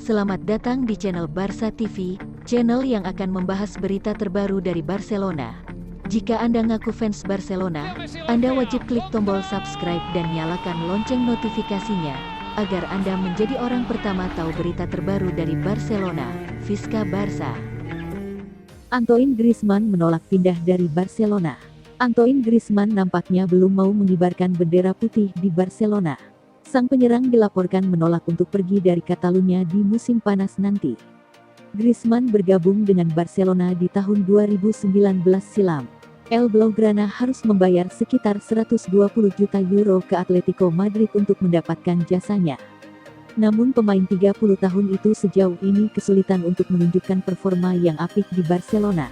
Selamat datang di channel Barca TV, channel yang akan membahas berita terbaru dari Barcelona. Jika Anda ngaku fans Barcelona, Anda wajib klik tombol subscribe dan nyalakan lonceng notifikasinya, agar Anda menjadi orang pertama tahu berita terbaru dari Barcelona. Visca Barça. Antoine Griezmann menolak pindah dari Barcelona. Antoine Griezmann nampaknya belum mau mengibarkan bendera putih di Barcelona. Sang penyerang dilaporkan menolak untuk pergi dari Catalunya di musim panas nanti. Griezmann bergabung dengan Barcelona di tahun 2019 silam. El Blaugrana harus membayar sekitar 120 juta euro ke Atletico Madrid untuk mendapatkan jasanya. Namun pemain 30 tahun itu sejauh ini kesulitan untuk menunjukkan performa yang apik di Barcelona.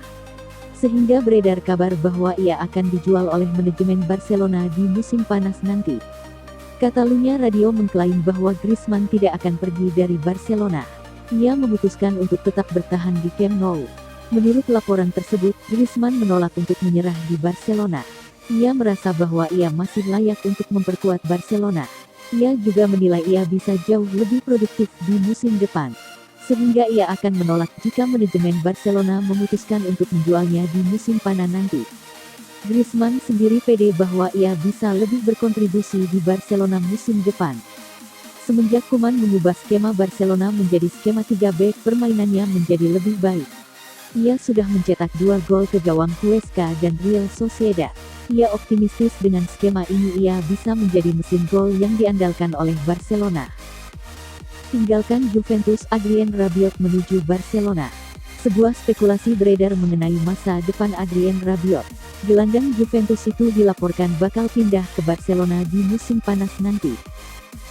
Sehingga beredar kabar bahwa ia akan dijual oleh manajemen Barcelona di musim panas nanti. Catalunya Radio mengklaim bahwa Griezmann tidak akan pergi dari Barcelona. Ia memutuskan untuk tetap bertahan di Camp Nou. Menurut laporan tersebut, Griezmann menolak untuk menyerah di Barcelona. Ia merasa bahwa ia masih layak untuk memperkuat Barcelona. Ia juga menilai ia bisa jauh lebih produktif di musim depan. Sehingga ia akan menolak jika manajemen Barcelona memutuskan untuk menjualnya di musim panas nanti. Griezmann sendiri pede bahwa ia bisa lebih berkontribusi di Barcelona musim depan. Semenjak Koeman mengubah skema Barcelona menjadi skema 3 back, permainannya menjadi lebih baik. Ia sudah mencetak 2 gol ke gawang Huesca dan Real Sociedad. Ia optimistis dengan skema ini ia bisa menjadi mesin gol yang diandalkan oleh Barcelona. Tinggalkan Juventus, Adrien Rabiot menuju Barcelona. Sebuah spekulasi beredar mengenai masa depan Adrien Rabiot. Gelandang Juventus itu dilaporkan bakal pindah ke Barcelona di musim panas nanti.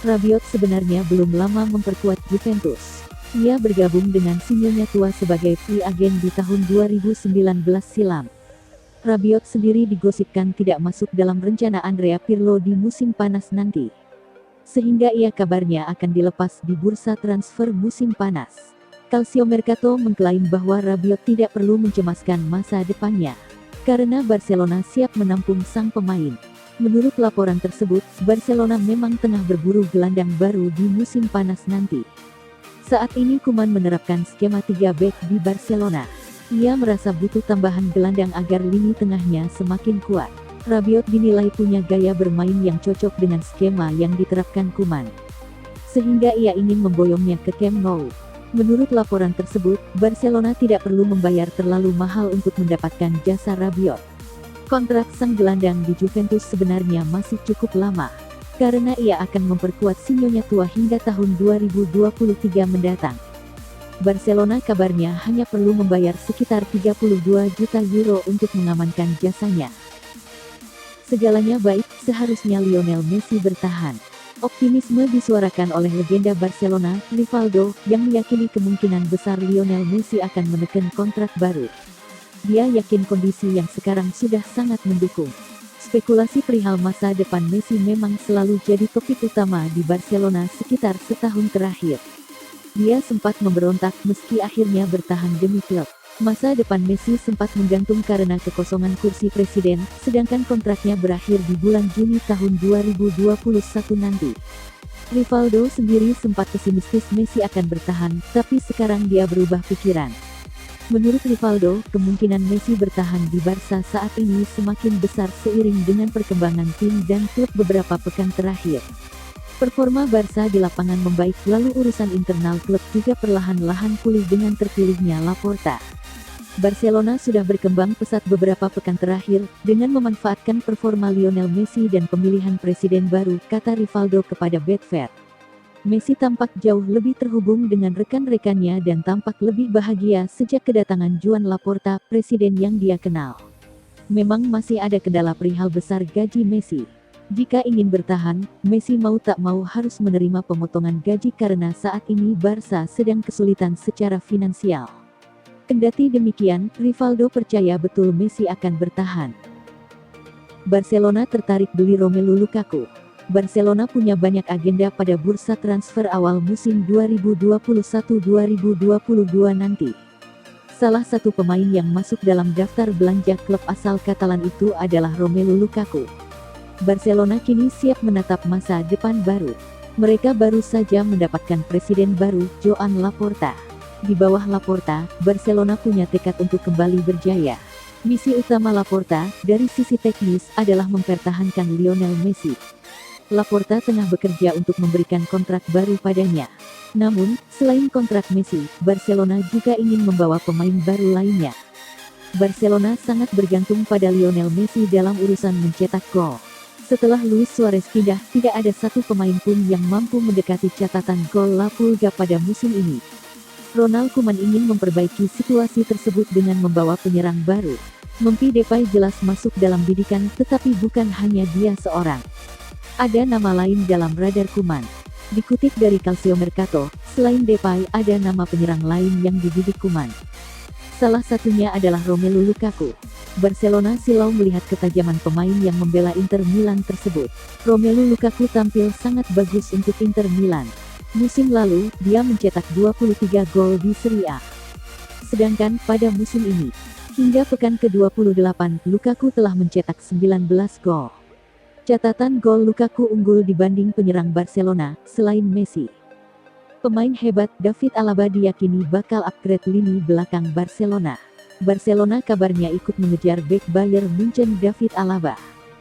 Rabiot sebenarnya belum lama memperkuat Juventus. Ia bergabung dengan Sinyonya Tua sebagai free agent di tahun 2019 silam. Rabiot sendiri digosipkan tidak masuk dalam rencana Andrea Pirlo di musim panas nanti. Sehingga ia kabarnya akan dilepas di bursa transfer musim panas. Calciomercato mengklaim bahwa Rabiot tidak perlu mencemaskan masa depannya, karena Barcelona siap menampung sang pemain. Menurut laporan tersebut, Barcelona memang tengah berburu gelandang baru di musim panas nanti. Saat ini Koeman menerapkan skema 3 back di Barcelona. Ia merasa butuh tambahan gelandang agar lini tengahnya semakin kuat. Rabiot dinilai punya gaya bermain yang cocok dengan skema yang diterapkan Koeman. Sehingga ia ingin memboyongnya ke Camp Nou. Menurut laporan tersebut, Barcelona tidak perlu membayar terlalu mahal untuk mendapatkan jasa Rabiot. Kontrak sang gelandang di Juventus sebenarnya masih cukup lama, karena ia akan memperkuat Sinyonya Tua hingga tahun 2023 mendatang. Barcelona kabarnya hanya perlu membayar sekitar 32 juta euro untuk mengamankan jasanya. Segalanya baik, seharusnya Lionel Messi bertahan. Optimisme disuarakan oleh legenda Barcelona, Rivaldo, yang meyakini kemungkinan besar Lionel Messi akan menekan kontrak baru. Dia yakin kondisi yang sekarang sudah sangat mendukung. Spekulasi perihal masa depan Messi memang selalu jadi topik utama di Barcelona sekitar setahun terakhir. Dia sempat memberontak meski akhirnya bertahan demi klub. Masa depan Messi sempat menggantung karena kekosongan kursi presiden, sedangkan kontraknya berakhir di bulan Juni tahun 2021 nanti. Rivaldo sendiri sempat pesimistis Messi akan bertahan, tapi sekarang dia berubah pikiran. Menurut Rivaldo, kemungkinan Messi bertahan di Barca saat ini semakin besar seiring dengan perkembangan tim dan klub beberapa pekan terakhir. Performa Barca di lapangan membaik, lalu urusan internal klub juga perlahan-lahan pulih dengan terpilihnya Laporta. Barcelona sudah berkembang pesat beberapa pekan terakhir, dengan memanfaatkan performa Lionel Messi dan pemilihan presiden baru, kata Rivaldo kepada Betfair. Messi tampak jauh lebih terhubung dengan rekan-rekannya dan tampak lebih bahagia sejak kedatangan Joan Laporta, presiden yang dia kenal. Memang masih ada kendala perihal besar gaji Messi. Jika ingin bertahan, Messi mau tak mau harus menerima pemotongan gaji karena saat ini Barca sedang kesulitan secara finansial. Kendati demikian, Rivaldo percaya betul Messi akan bertahan. Barcelona tertarik beli Romelu Lukaku. Barcelona punya banyak agenda pada bursa transfer awal musim 2021-2022 nanti. Salah satu pemain yang masuk dalam daftar belanja klub asal Katalan itu adalah Romelu Lukaku. Barcelona kini siap menatap masa depan baru. Mereka baru saja mendapatkan presiden baru, Joan Laporta. Di bawah Laporta, Barcelona punya tekad untuk kembali berjaya. Misi utama Laporta, dari sisi teknis, adalah mempertahankan Lionel Messi. Laporta tengah bekerja untuk memberikan kontrak baru padanya. Namun, selain kontrak Messi, Barcelona juga ingin membawa pemain baru lainnya. Barcelona sangat bergantung pada Lionel Messi dalam urusan mencetak gol. Setelah Luis Suarez pindah, tidak ada satu pemain pun yang mampu mendekati catatan gol La Pulga pada musim ini. Ronald Koeman ingin memperbaiki situasi tersebut dengan membawa penyerang baru. Memphis Depay jelas masuk dalam bidikan, tetapi bukan hanya dia seorang. Ada nama lain dalam radar Koeman. Dikutip dari Calcio Mercato, selain Depay, ada nama penyerang lain yang dibidik Koeman. Salah satunya adalah Romelu Lukaku. Barcelona silau melihat ketajaman pemain yang membela Inter Milan tersebut. Romelu Lukaku tampil sangat bagus untuk Inter Milan. Musim lalu, dia mencetak 23 gol di Serie A. Sedangkan, pada musim ini, hingga pekan ke-28, Lukaku telah mencetak 19 gol. Catatan gol Lukaku unggul dibanding penyerang Barcelona, selain Messi. Pemain hebat David Alaba diyakini bakal upgrade lini belakang Barcelona. Barcelona kabarnya ikut mengejar bek Bayern Munchen David Alaba.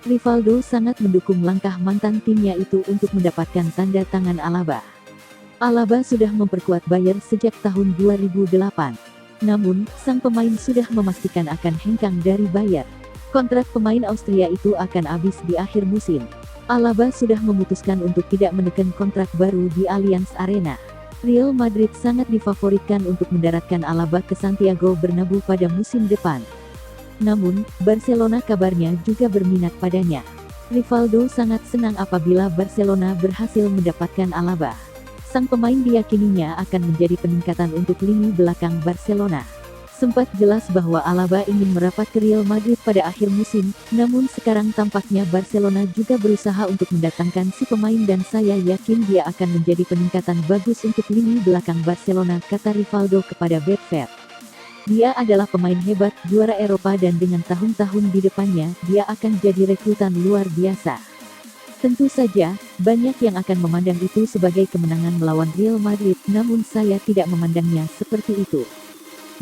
Rivaldo sangat mendukung langkah mantan timnya itu untuk mendapatkan tanda tangan Alaba. Alaba sudah memperkuat Bayern sejak tahun 2008. Namun, sang pemain sudah memastikan akan hengkang dari Bayern. Kontrak pemain Austria itu akan habis di akhir musim. Alaba sudah memutuskan untuk tidak menekan kontrak baru di Allianz Arena. Real Madrid sangat difavoritkan untuk mendaratkan Alaba ke Santiago Bernabeu pada musim depan. Namun, Barcelona kabarnya juga berminat padanya. Rivaldo sangat senang apabila Barcelona berhasil mendapatkan Alaba. Sang pemain diyakininya akan menjadi peningkatan untuk lini belakang Barcelona. Sempat jelas bahwa Alaba ingin merapat ke Real Madrid pada akhir musim, namun sekarang tampaknya Barcelona juga berusaha untuk mendatangkan si pemain dan saya yakin dia akan menjadi peningkatan bagus untuk lini belakang Barcelona, kata Rivaldo kepada Betfair. Dia adalah pemain hebat, juara Eropa dan dengan tahun-tahun di depannya, dia akan jadi rekrutan luar biasa. Tentu saja, banyak yang akan memandang itu sebagai kemenangan melawan Real Madrid, namun saya tidak memandangnya seperti itu.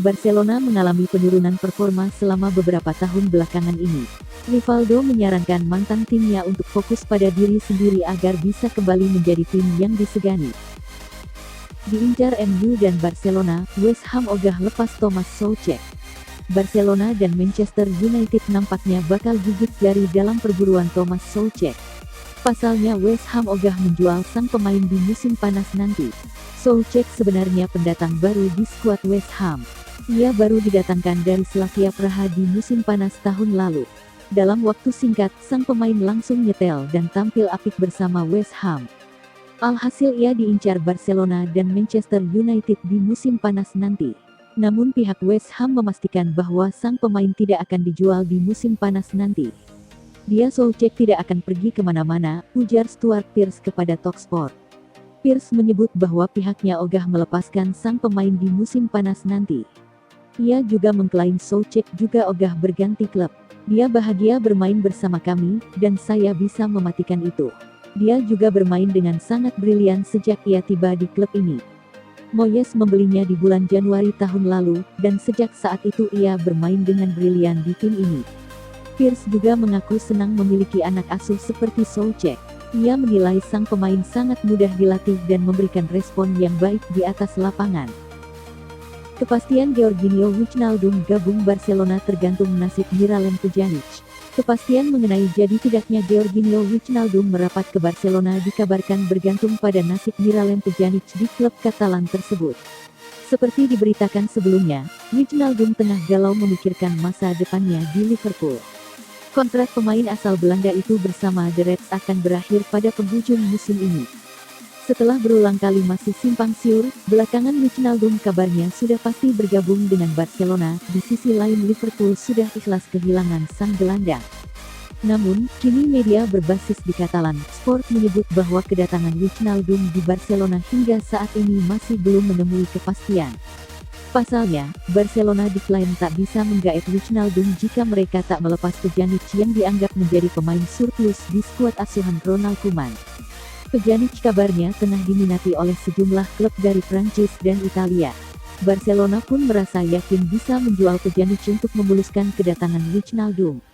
Barcelona mengalami penurunan performa selama beberapa tahun belakangan ini. Rivaldo menyarankan mantan timnya untuk fokus pada diri sendiri agar bisa kembali menjadi tim yang disegani. Diincar MU dan Barcelona, West Ham ogah lepas Thomas Soucek. Barcelona dan Manchester United nampaknya bakal gigit jari dalam perburuan Thomas Soucek. Pasalnya West Ham ogah menjual sang pemain di musim panas nanti. Soucek sebenarnya pendatang baru di skuad West Ham. Ia baru didatangkan dari Slavia Praha di musim panas tahun lalu. Dalam waktu singkat, sang pemain langsung nyetel dan tampil apik bersama West Ham. Alhasil ia diincar Barcelona dan Manchester United di musim panas nanti. Namun pihak West Ham memastikan bahwa sang pemain tidak akan dijual di musim panas nanti. Dia Soucek tidak akan pergi kemana-mana, ujar Stuart Pearce kepada Talksport. Pearce menyebut bahwa pihaknya ogah melepaskan sang pemain di musim panas nanti. Ia juga mengklaim Soucek juga ogah berganti klub. Dia bahagia bermain bersama kami, dan saya bisa mematikan itu. Dia juga bermain dengan sangat brilian sejak ia tiba di klub ini. Moyes membelinya di bulan Januari tahun lalu, dan sejak saat itu ia bermain dengan brilian di tim ini. Pearce juga mengaku senang memiliki anak asuh seperti Soucek. Ia menilai sang pemain sangat mudah dilatih dan memberikan respon yang baik di atas lapangan. Kepastian Georginio Wijnaldum gabung Barcelona tergantung nasib Miralem Pjanic. Kepastian mengenai jadi tidaknya Georginio Wijnaldum merapat ke Barcelona dikabarkan bergantung pada nasib Miralem Pjanic di klub Katalan tersebut. Seperti diberitakan sebelumnya, Wijnaldum tengah galau memikirkan masa depannya di Liverpool. Kontrak pemain asal Belanda itu bersama The Reds akan berakhir pada penghujung musim ini. Setelah berulang kali masih simpang siur, belakangan Wijnaldum kabarnya sudah pasti bergabung dengan Barcelona. Di sisi lain Liverpool sudah ikhlas kehilangan sang gelandang. Namun, kini media berbasis di Katalan, Sport menyebut bahwa kedatangan Wijnaldum di Barcelona hingga saat ini masih belum menemui kepastian. Pasalnya, Barcelona diklaim tak bisa menggaet Wijnaldum jika mereka tak melepas Pjanic yang dianggap menjadi pemain surplus di skuad asuhan Ronald Koeman. Pjanic kabarnya tengah diminati oleh sejumlah klub dari Prancis dan Italia. Barcelona pun merasa yakin bisa menjual Pjanic untuk memuluskan kedatangan Wijnaldum.